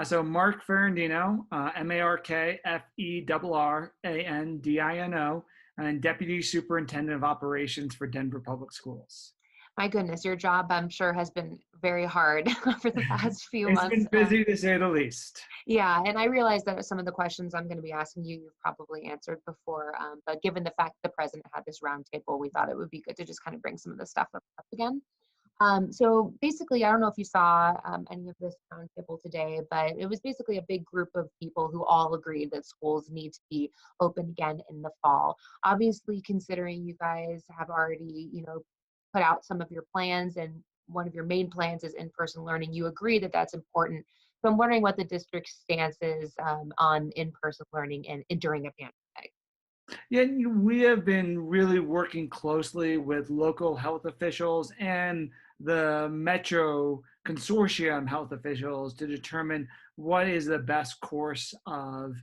So Mark Ferrandino, Markferrandino, and Deputy Superintendent of Operations for Denver Public Schools. My goodness, your job, I'm sure, has been very hard for the past few It's months. been busy to say the least. Yeah, and I realize that some of the questions I'm going to be asking you, you've probably answered before. But given the fact the president had this roundtable, we thought it would be good to just kind of bring some of this stuff up again. So basically, I don't know if you saw any of this roundtable today, but it was basically a big group of people who all agreed that schools need to be open again in the fall. Obviously, considering you guys have already, put out some of your plans, and one of your main plans is in-person learning, you agree that that's important. So I'm wondering what the district's stance is on in-person learning and during a pandemic. Yeah, we have been really working closely with local health officials and the Metro Consortium health officials to determine what is the best course of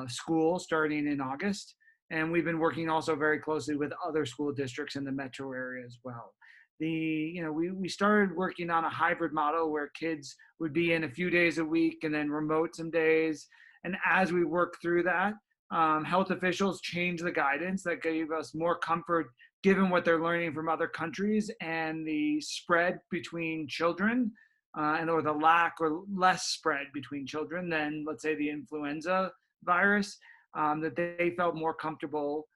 school starting in August. And we've been working also very closely with other school districts in the metro area as well. We started working on a hybrid model where kids would be in a few days a week and then remote some days. And as we work through that, health officials changed the guidance that gave us more comfort given what they're learning from other countries and the spread between children or the lack or less spread between children than, let's say, the influenza virus, that they felt more comfortable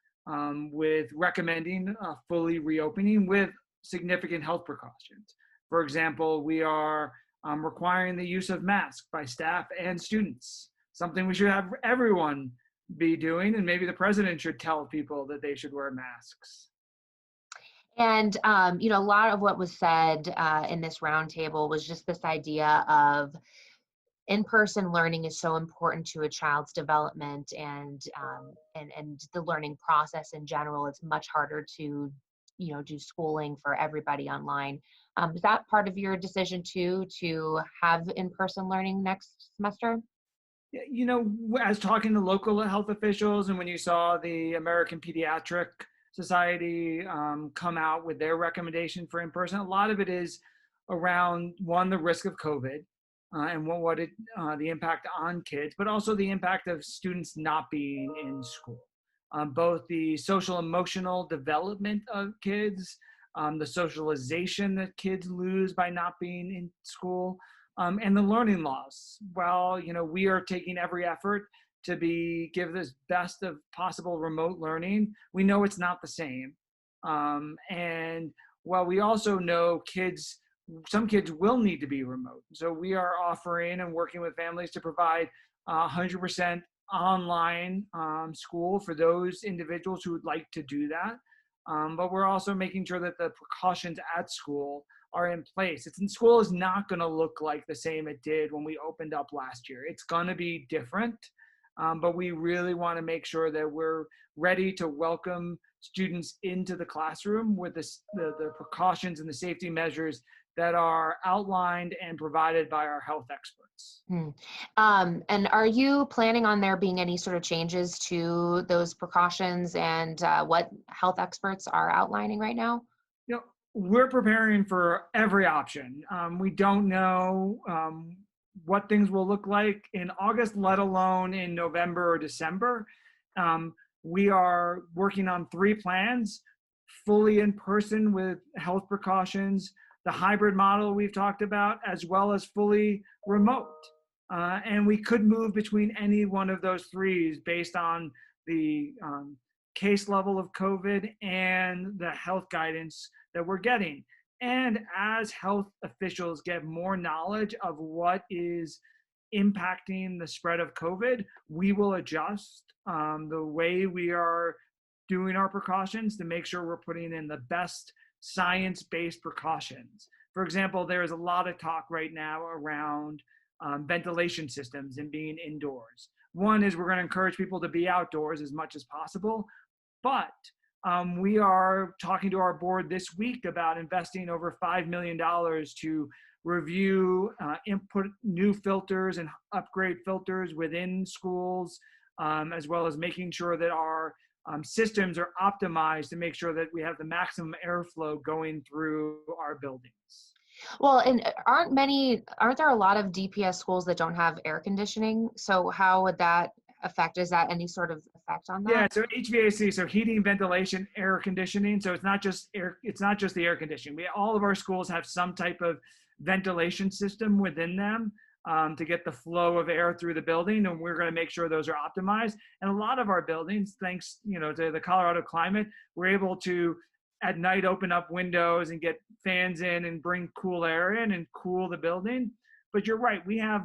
with recommending fully reopening with significant health precautions. For example, we are requiring the use of masks by staff and students, something we should have everyone be doing, and maybe the president should tell people that they should wear masks. And a lot of what was said in this roundtable was just this idea of in-person learning is so important to a child's development and the learning process in general. It's much harder to do schooling for everybody online. Is that part of your decision too, to have in-person learning next semester? As talking to local health officials, and when you saw the American Pediatric Society come out with their recommendation for in-person, a lot of it is around, one, the risk of COVID and the impact on kids, but also the impact of students not being in school. Both the social emotional development of kids, the socialization that kids lose by not being in school, and the learning loss. Well, we are taking every effort to give this best of possible remote learning. We know it's not the same. And while we also know some kids will need to be remote. So we are offering and working with families to provide 100% online school for those individuals who would like to do that. But we're also making sure that the precautions at school are in place. School is not going to look like the same it did when we opened up last year. It's going to be different, but we really want to make sure that we're ready to welcome students into the classroom with the precautions and the safety measures that are outlined and provided by our health experts. And are you planning on there being any sort of changes to those precautions and what health experts are outlining right now? We're preparing for every option. We don't know what things will look like in August, let alone in November or December. We are working on 3 plans, fully in person with health precautions, the hybrid model we've talked about, as well as fully remote. And we could move between any one of those 3 based on the case level of COVID and the health guidance that we're getting. And as health officials get more knowledge of what is impacting the spread of COVID, we will adjust the way we are doing our precautions to make sure we're putting in the best science-based precautions. For example, there is a lot of talk right now around ventilation systems and being indoors. One is we're going to encourage people to be outdoors as much as possible, but we are talking to our board this week about investing over $5 million to review, input new filters and upgrade filters within schools, as well as making sure that our systems are optimized to make sure that we have the maximum airflow going through our buildings. Well, and aren't there a lot of DPS schools that don't have air conditioning? So how would that affect? Is that any sort of effect on Yeah, that? so HVAC, so heating, ventilation, air conditioning. So it's not just the air conditioning. All of our schools have some type of ventilation system within them to get the flow of air through the building, and we're going to make sure those are optimized. And a lot of our buildings, thanks to the Colorado climate, we're able to at night open up windows and get fans in and bring cool air in and cool the building. But you're right, we have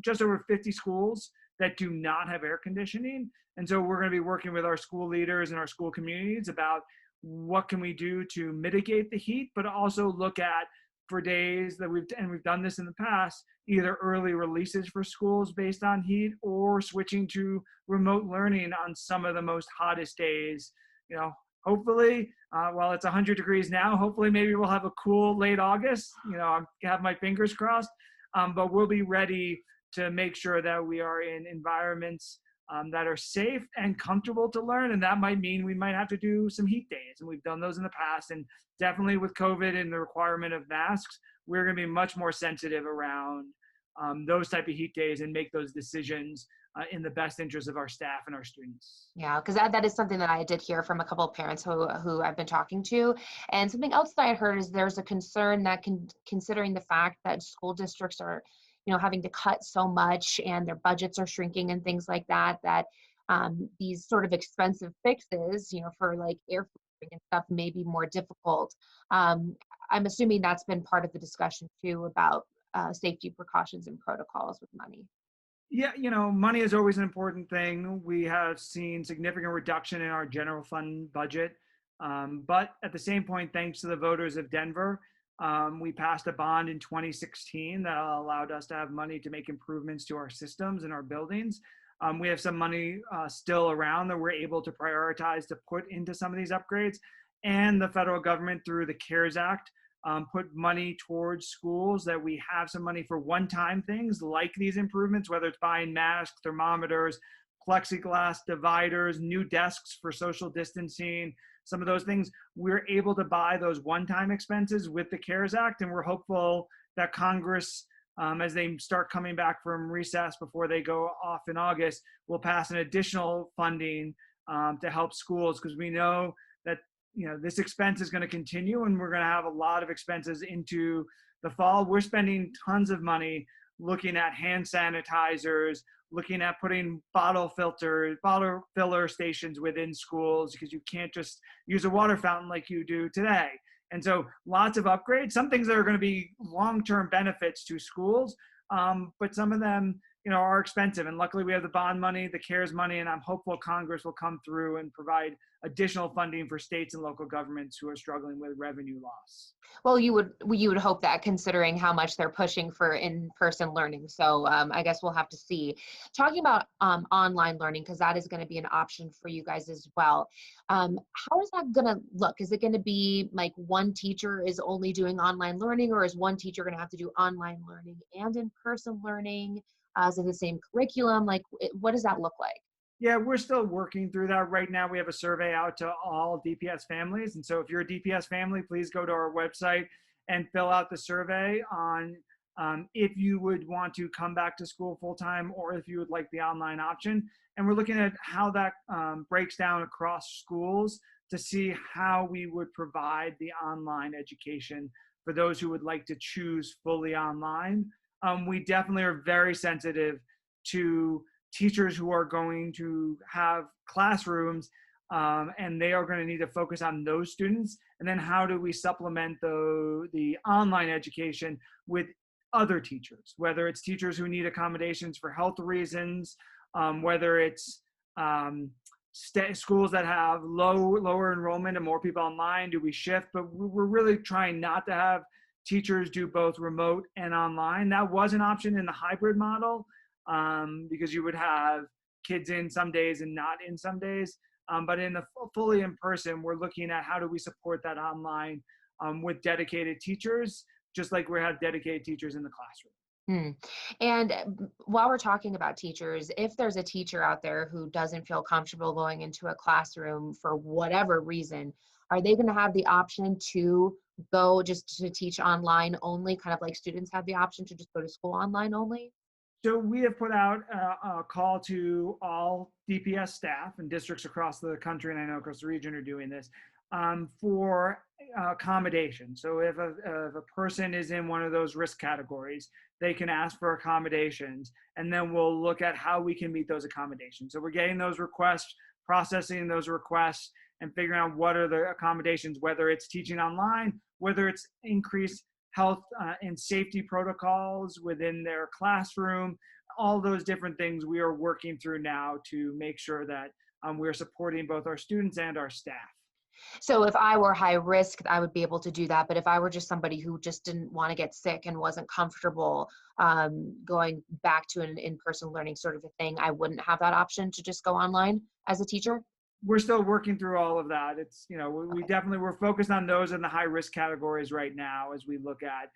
just over 50 schools that do not have air conditioning. And so we're going to be working with our school leaders and our school communities about what can we do to mitigate the heat, but also look at for days that we've done this in the past, either early releases for schools based on heat or switching to remote learning on some of the most hottest days. Hopefully, while it's 100 degrees now, hopefully maybe we'll have a cool late August. I have my fingers crossed, but we'll be ready to make sure that we are in environments that are safe and comfortable to learn. And that might mean we might have to do some heat days. And we've done those in the past. And definitely with COVID and the requirement of masks, we're going to be much more sensitive around those type of heat days and make those decisions in the best interest of our staff and our students. Yeah, because that is something that I did hear from a couple of parents who I've been talking to. And something else that I heard is there's a concern that considering the fact that school districts are, having to cut so much and their budgets are shrinking and things like that, that these sort of expensive fixes, for like air filtering and stuff may be more difficult. I'm assuming that's been part of the discussion too about safety precautions and protocols with money. Yeah, money is always an important thing. We have seen significant reduction in our general fund budget. But at the same point, thanks to the voters of Denver, we passed a bond in 2016 that allowed us to have money to make improvements to our systems and our buildings. We have some money still around that we're able to prioritize to put into some of these upgrades. And the federal government, through the CARES Act, put money towards schools that we have some money for one-time things like these improvements, whether it's buying masks, thermometers, plexiglass dividers, new desks for social distancing, some of those things. We're able to buy those one-time expenses with the CARES Act, and we're hopeful that Congress, as they start coming back from recess before they go off in August, will pass an additional funding to help schools, because we know that this expense is going to continue and we're going to have a lot of expenses into the fall. We're spending tons of money looking at hand sanitizers, looking at putting bottle filler stations within schools, because you can't just use a water fountain like you do today. And so lots of upgrades, some things that are going to be long-term benefits to schools, but some of them are expensive. And luckily we have the bond money, the CARES money, and I'm hopeful Congress will come through and provide additional funding for states and local governments who are struggling with revenue loss. Well, you would hope that, considering how much they're pushing for in-person learning. So I guess we'll have to see. Talking about online learning, because that is going to be an option for you guys as well. How is that going to look? Is it going to be like one teacher is only doing online learning, or is one teacher going to have to do online learning and in-person learning? Is it the same curriculum? Like, what does that look like? Yeah, we're still working through that. Right now, we have a survey out to all DPS families. And so if you're a DPS family, please go to our website and fill out the survey on if you would want to come back to school full-time or if you would like the online option. And we're looking at how that breaks down across schools to see how we would provide the online education for those who would like to choose fully online. We definitely are very sensitive to teachers who are going to have classrooms and they are going to need to focus on those students. And then how do we supplement the online education with other teachers, whether it's teachers who need accommodations for health reasons, whether it's schools that have lower enrollment and more people online, do we shift? But we're really trying not to have teachers do both remote and online. That was an option in the hybrid model, because you would have kids in some days and not in some days. But in the fully in person, we're looking at how do we support that online with dedicated teachers, just like we have dedicated teachers in the classroom. And while we're talking about teachers, if there's a teacher out there who doesn't feel comfortable going into a classroom for whatever reason, are they going to have the option to go just to teach online only, kind of like students have the option to just go to school online only? So we have put out a call to all DPS staff and districts across the country, and I know across the region are doing this, for accommodation. So if a person is in one of those risk categories, they can ask for accommodations, and then we'll look at how we can meet those accommodations. So we're getting those requests, processing those requests, and figuring out what are the accommodations, whether it's teaching online, whether it's increased health and safety protocols within their classroom, all those different things we are working through now to make sure that we're supporting both our students and our staff. So if I were high risk, I would be able to do that. But if I were just somebody who just didn't want to get sick and wasn't comfortable going back to an in-person learning sort of a thing, I wouldn't have that option to just go online as a teacher? We're still working through all of that. It's, you know, we Okay. definitely, we're focused on those in the high risk categories right now as we look at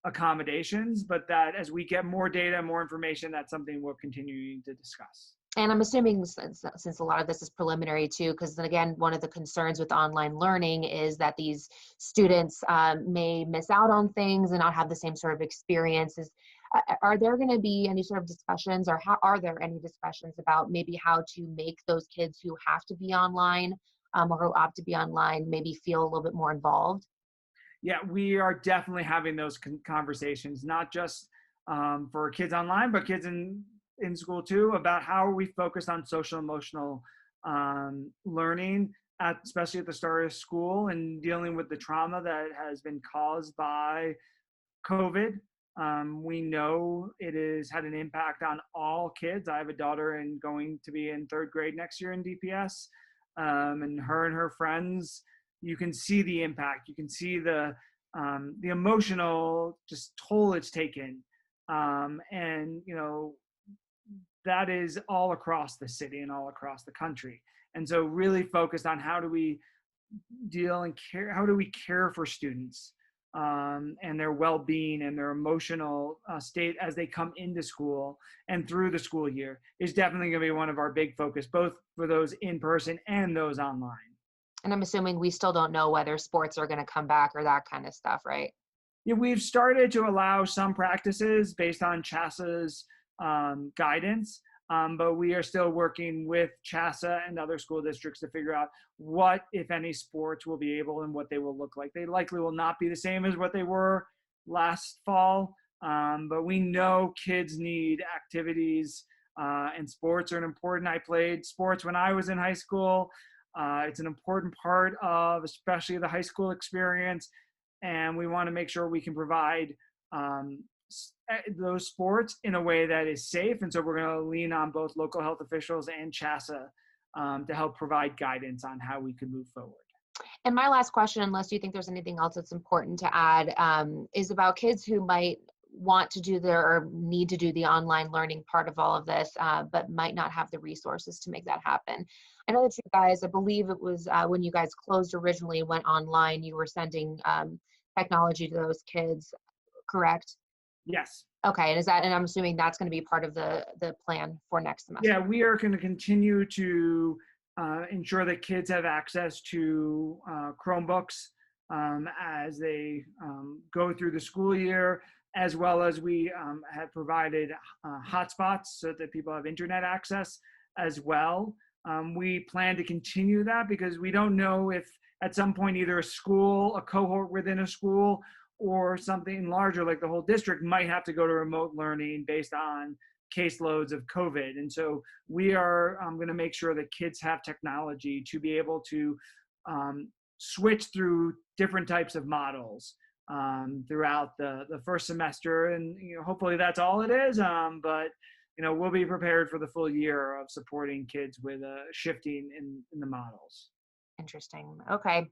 accommodations, but that as we get more data, more information, that's something we'll continue to discuss. And I'm assuming since a lot of this is preliminary too, because then again, one of the concerns with online learning is that these students may miss out on things and not have the same sort of experiences. Are there going to be any sort of discussions, or how are there any discussions about maybe how to make those kids who have to be online or who opt to be online maybe feel a little bit more involved? Yeah, we are definitely having those conversations, not just for kids online, but kids in school too, about how are we focused on social emotional learning, especially at the start of school, and dealing with the trauma that has been caused by COVID. We know it has had an impact on all kids. I have a daughter and going to be in third grade next year in DPS, and her friends. You can see the impact. You can see the emotional just toll it's taken, and you know that is all across the city and all across the country. And so, really focused on how do we deal and care, how do we care for students and their well-being and their emotional state as they come into school and through the school year is definitely going to be one of our big focus, both for those in person and those online. And I'm assuming we still don't know whether sports are going to come back or that kind of stuff, right? Yeah, we've started to allow some practices based on CHASA's guidance, but we are still working with CHASA and other school districts to figure out what, if any, sports will be able and what they will look like. They likely will not be the same as what they were last fall, but we know kids need activities, and sports are important. I played sports when I was in high school. It's an important part of especially the high school experience, and we want to make sure we can provide those sports in a way that is safe. And so we're going to lean on both local health officials and CHASA to help provide guidance on how we can move forward. And my last question, unless you think there's anything else that's important to add, is about kids who might want to do or need to do the online learning part of all of this, but might not have the resources to make that happen. I know that you guys, I believe it was when you guys closed originally and went online, you were sending technology to those kids, correct? Yes. Okay, and I'm assuming that's going to be part of the plan for next semester. Yeah, we are going to continue to ensure that kids have access to Chromebooks as they go through the school year, as well as we have provided hotspots so that people have internet access as well. We plan to continue that because we don't know if at some point either a school, a cohort within a school, or something larger like the whole district might have to go to remote learning based on caseloads of COVID. And so we are going to make sure that kids have technology to be able to switch through different types of models throughout the first semester. And hopefully that's all it is. But we'll be prepared for the full year of supporting kids with shifting in the models. Interesting. Okay.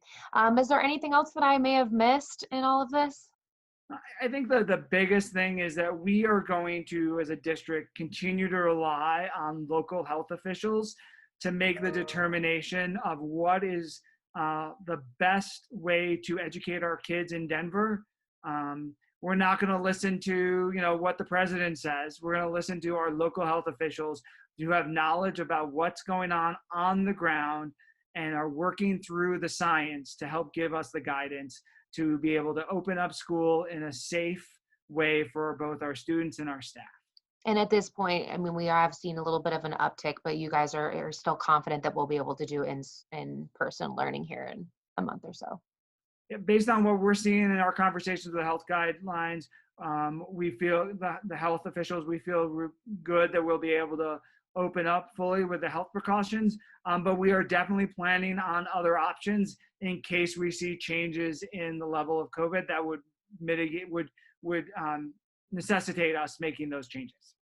Is there anything else that I may have missed in all of this? I think the biggest thing is that we are going to, as a district, continue to rely on local health officials to make the determination of what is the best way to educate our kids in Denver. We're not going to listen to, what the president says. We're going to listen to our local health officials who have knowledge about what's going on the ground and are working through the science to help give us the guidance to be able to open up school in a safe way for both our students and our staff. And at this point, I mean, we have seen a little bit of an uptick, but you guys are still confident that we'll be able to do in-person learning here in a month or so. Based on what we're seeing in our conversations with the health guidelines, we feel the health officials, we feel good that we'll be able to open up fully with the health precautions, but we are definitely planning on other options in case we see changes in the level of COVID that would mitigate, would necessitate us making those changes.